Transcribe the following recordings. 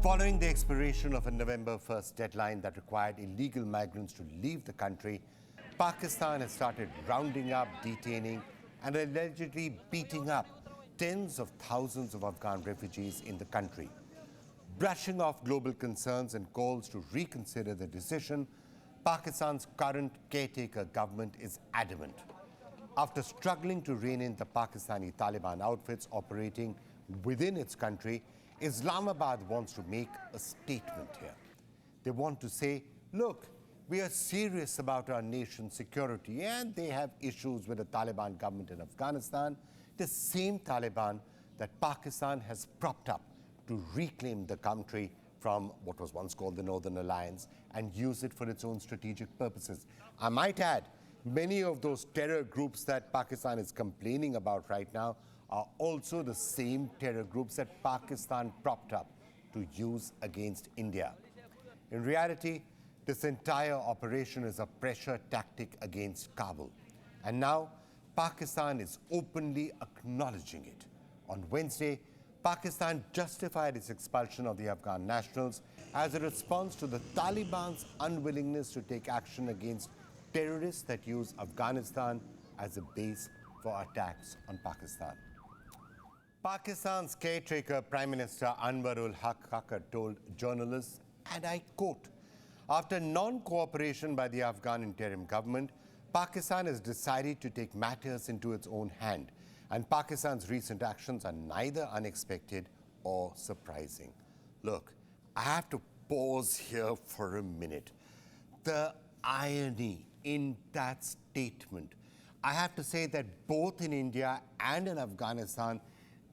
Following the expiration of a November 1st deadline that required illegal migrants to leave the country, Pakistan has started rounding up, detaining, and allegedly beating up tens of thousands of Afghan refugees in the country. Brushing off global concerns and calls to reconsider the decision, Pakistan's current caretaker government is adamant. After struggling to rein in the Pakistani Taliban outfits operating within its country, Islamabad wants to make a statement here. They want to say, look, we are serious about our nation's security, and they have issues with the Taliban government in Afghanistan, the same Taliban that Pakistan has propped up to reclaim the country from what was once called the Northern Alliance and use it for its own strategic purposes. I might add, many of those terror groups that Pakistan is complaining about right now are also the same terror groups that Pakistan propped up to use against India. In reality, this entire operation is a pressure tactic against Kabul. And now, Pakistan is openly acknowledging it. On Wednesday, Pakistan justified its expulsion of the Afghan nationals as a response to the Taliban's unwillingness to take action against terrorists that use Afghanistan as a base for attacks on Pakistan. Pakistan's caretaker Prime Minister Anwarul Haq Kakar told journalists, and I quote, after non-cooperation by the Afghan interim government, Pakistan has decided to take matters into its own hand, and Pakistan's recent actions are neither unexpected or surprising. Look, I have to pause here for a minute. The irony in that statement. I have to say that both in India and in Afghanistan,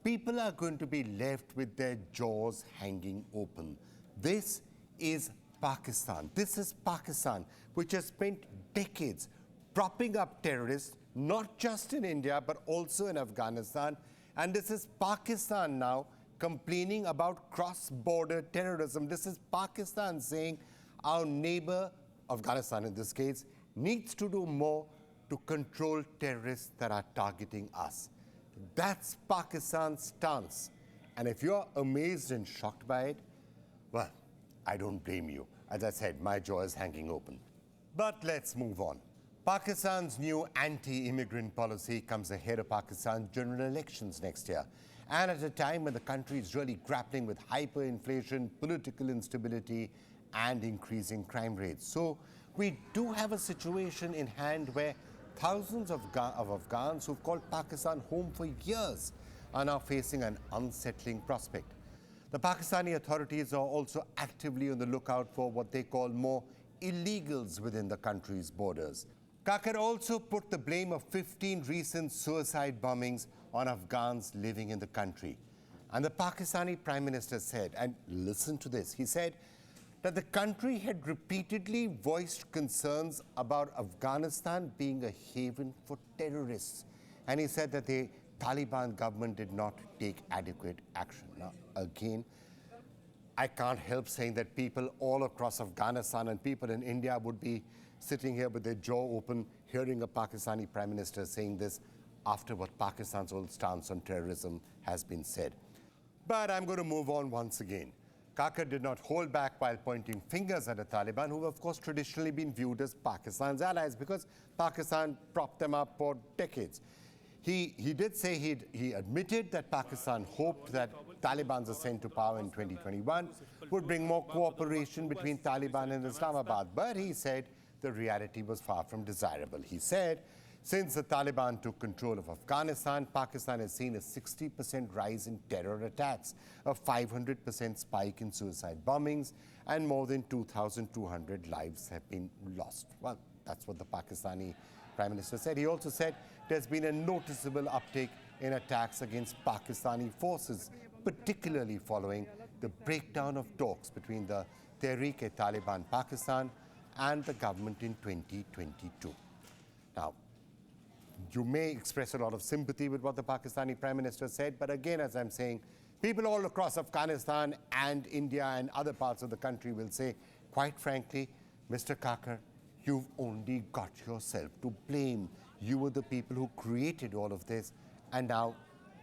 people are going to be left with their jaws hanging open. This is Pakistan. This is Pakistan, which has spent decades propping up terrorists, not just in India, but also in Afghanistan. And this is Pakistan now complaining about cross-border terrorism. This is Pakistan saying our neighbor, Afghanistan in this case, needs to do more to control terrorists that are targeting us. That's Pakistan's stance. And if you're amazed and shocked by it, well, I don't blame you. As I said, my jaw is hanging open. But let's move on. Pakistan's new anti-immigrant policy comes ahead of Pakistan's general elections next year, and at a time when the country is really grappling with hyperinflation, political instability, and increasing crime rates. So we do have a situation in hand where thousands of Afghans who've called Pakistan home for years are now facing an unsettling prospect. The Pakistani authorities are also actively on the lookout for what they call more illegals within the country's borders. Kakar also put the blame of 15 recent suicide bombings on Afghans living in the country. And the Pakistani Prime Minister said, and listen to this, he said that the country had repeatedly voiced concerns about Afghanistan being a haven for terrorists. And he said that the Taliban government did not take adequate action. Now, again, I can't help saying that people all across Afghanistan and people in India would be sitting here with their jaw open, hearing a Pakistani Prime Minister saying this after what Pakistan's old stance on terrorism has been said. But I'm going to move on once again. Kakar did not hold back while pointing fingers at the Taliban, who have, of course, traditionally been viewed as Pakistan's allies because Pakistan propped them up for decades. He did say he admitted that Pakistan hoped that Taliban's ascent to power in 2021 would bring more cooperation between Taliban and Islamabad. But he said the reality was far from desirable. He said, since the Taliban took control of Afghanistan, Pakistan has seen a 60% rise in terror attacks, a 500% spike in suicide bombings, and more than 2,200 lives have been lost. Well, that's what the Pakistani Prime Minister said. He also said there's been a noticeable uptick in attacks against Pakistani forces, particularly following the breakdown of talks between the Tehreek-e-Taliban Pakistan and the government in 2022. Now, you may express a lot of sympathy with what the Pakistani Prime Minister said, but again, as I'm saying, people all across Afghanistan and India and other parts of the country will say, quite frankly, Mr. Kakar, you've only got yourself to blame. You were the people who created all of this, and now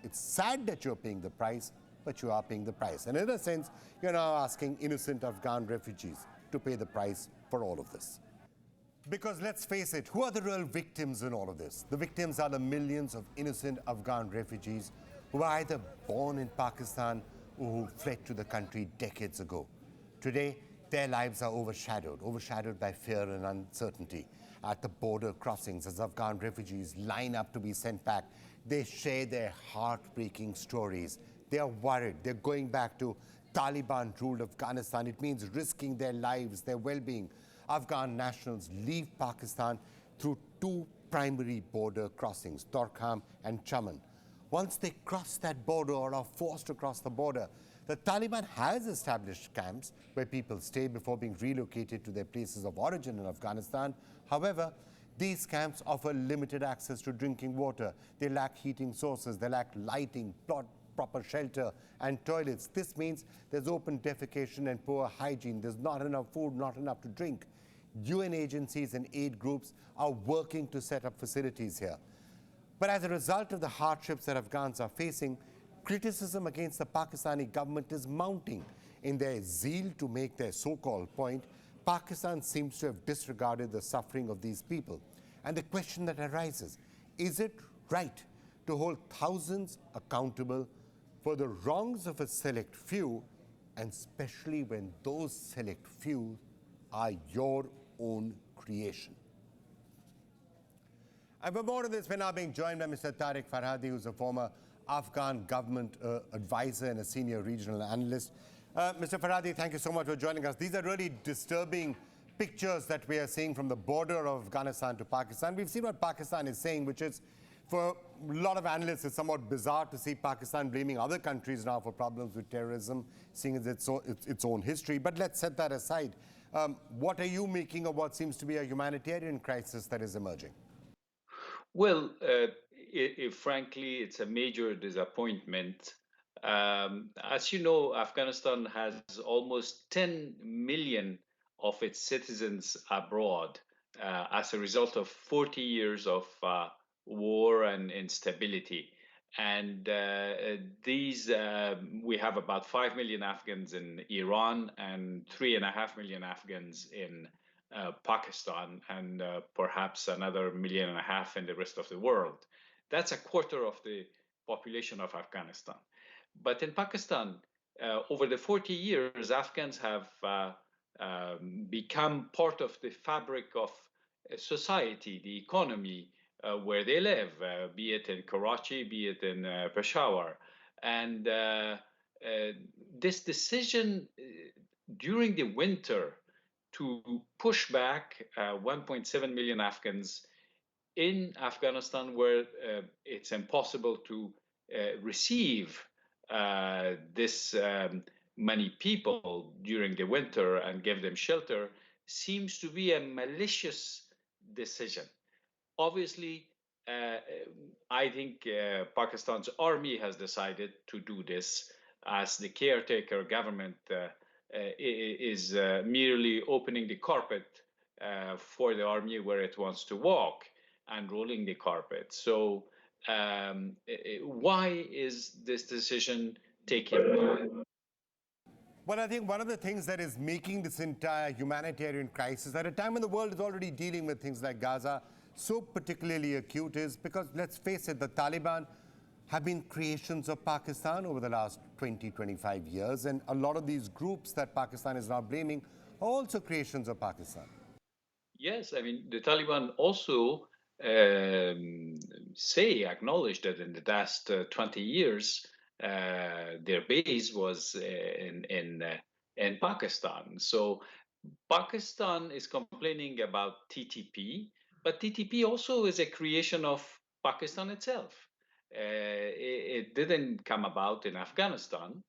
it's sad that you're paying the price, but you are paying the price. And in a sense, you're now asking innocent Afghan refugees to pay the price for all of this. Because let's face it, who are the real victims in all of this? The victims are the millions of innocent Afghan refugees who were either born in Pakistan or who fled to the country decades ago. Today, their lives are overshadowed by fear and uncertainty. At the border crossings, as Afghan refugees line up to be sent back, they share their heartbreaking stories. They are worried. They're going back to Taliban-ruled Afghanistan. It means risking their lives, their well-being. Afghan nationals leave Pakistan through two primary border crossings, Torkham and Chaman. Once they cross that border or are forced to cross the border, the Taliban has established camps where people stay before being relocated to their places of origin in Afghanistan. However, these camps offer limited access to drinking water. They lack heating sources, they lack lighting, proper shelter and toilets. This means there's open defecation and poor hygiene. There's not enough food, not enough to drink. UN agencies and aid groups are working to set up facilities here. But as a result of the hardships that Afghans are facing, criticism against the Pakistani government is mounting. In their zeal to make their so-called point, Pakistan seems to have disregarded the suffering of these people. And the question that arises, is it right to hold thousands accountable for the wrongs of a select few, and especially when those select few are your own creation? And for more on this, we're now being joined by Mr. Tariq Farhadi, who's a former Afghan government advisor and a senior regional analyst. Mr. Farhadi, thank you so much for joining us. These are really disturbing pictures that we are seeing from the border of Afghanistan to Pakistan. We've seen what Pakistan is saying, which is, for a lot of analysts, it's somewhat bizarre to see Pakistan blaming other countries now for problems with terrorism, seeing as its own history. But let's set that aside. What are you making of what seems to be a humanitarian crisis that is emerging? Well, frankly, it's a major disappointment. As you know, Afghanistan has almost 10 million of its citizens abroad as a result of 40 years of war and instability. And we have about 5 million Afghans in Iran and 3.5 million Afghans in Pakistan, and perhaps another 1.5 million in the rest of the world. That's a quarter of the population of Afghanistan. But in Pakistan, over the 40 years, Afghans have become part of the fabric of society, the economy where they live, be it in Karachi, be it in Peshawar. And this decision during the winter to push back 1.7 million Afghans in Afghanistan, where it's impossible to receive this many people during the winter and give them shelter, seems to be a malicious decision. Obviously, I think Pakistan's army has decided to do this, as the caretaker government is merely opening the carpet for the army where it wants to walk and rolling the carpet. So why is this decision taken? Well, I think one of the things that is making this entire humanitarian crisis, at a time when the world is already dealing with things like Gaza, so particularly acute, is because, let's face it, the Taliban have been creations of Pakistan over the last 20, 25 years. And a lot of these groups that Pakistan is now blaming are also creations of Pakistan. Yes, I mean, the Taliban also acknowledge that in the last 20 years, their base was in Pakistan. So Pakistan is complaining about TTP, but TTP also is a creation of Pakistan itself. It didn't come about in Afghanistan.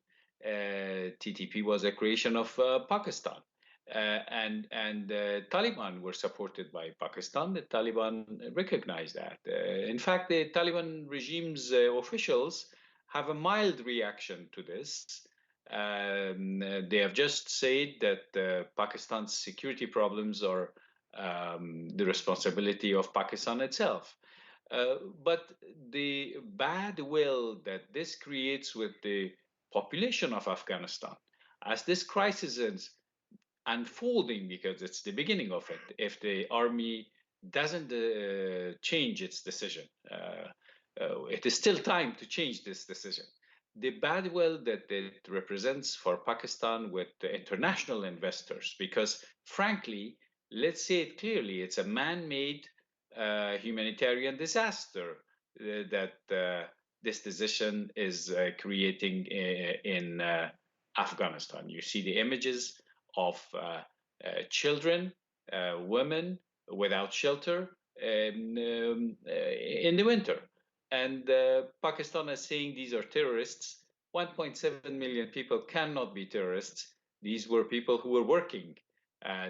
TTP was a creation of Pakistan. And Taliban were supported by Pakistan. The Taliban recognized that. In fact, the Taliban regime's officials have a mild reaction to this. They have just said that Pakistan's security problems are the responsibility of Pakistan itself. But the bad will that this creates with the population of Afghanistan. As this crisis is unfolding, because it's the beginning of it, if the army doesn't change its decision, it is still time to change this decision. The badwill that it represents for Pakistan with the international investors, because frankly, let's say it clearly, it's a man-made humanitarian disaster that this decision is creating in Afghanistan. You see the images of children, women without shelter in the winter. And Pakistan is saying these are terrorists. 1.7 million people cannot be terrorists. These were people who were working.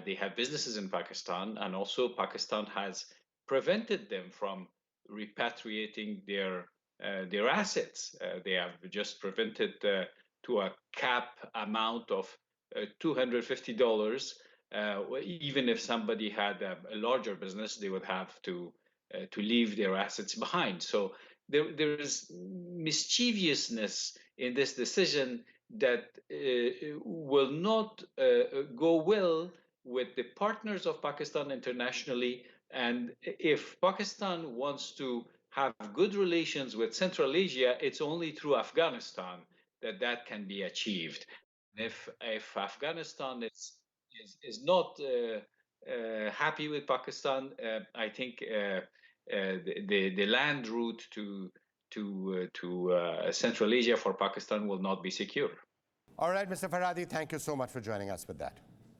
They have businesses in Pakistan, and also Pakistan has prevented them from repatriating their assets. They have just prevented to a cap amount of $250. Even if somebody had a larger business, they would have to leave their assets behind. So there is mischievousness in this decision that will not go well with the partners of Pakistan internationally. And if Pakistan wants to have good relations with Central Asia, it's only through Afghanistan that that can be achieved. If Afghanistan is not happy with Pakistan, I think the land route to Central Asia for Pakistan will not be secure. All right, Mr. Farhadi, thank you so much for joining us with that.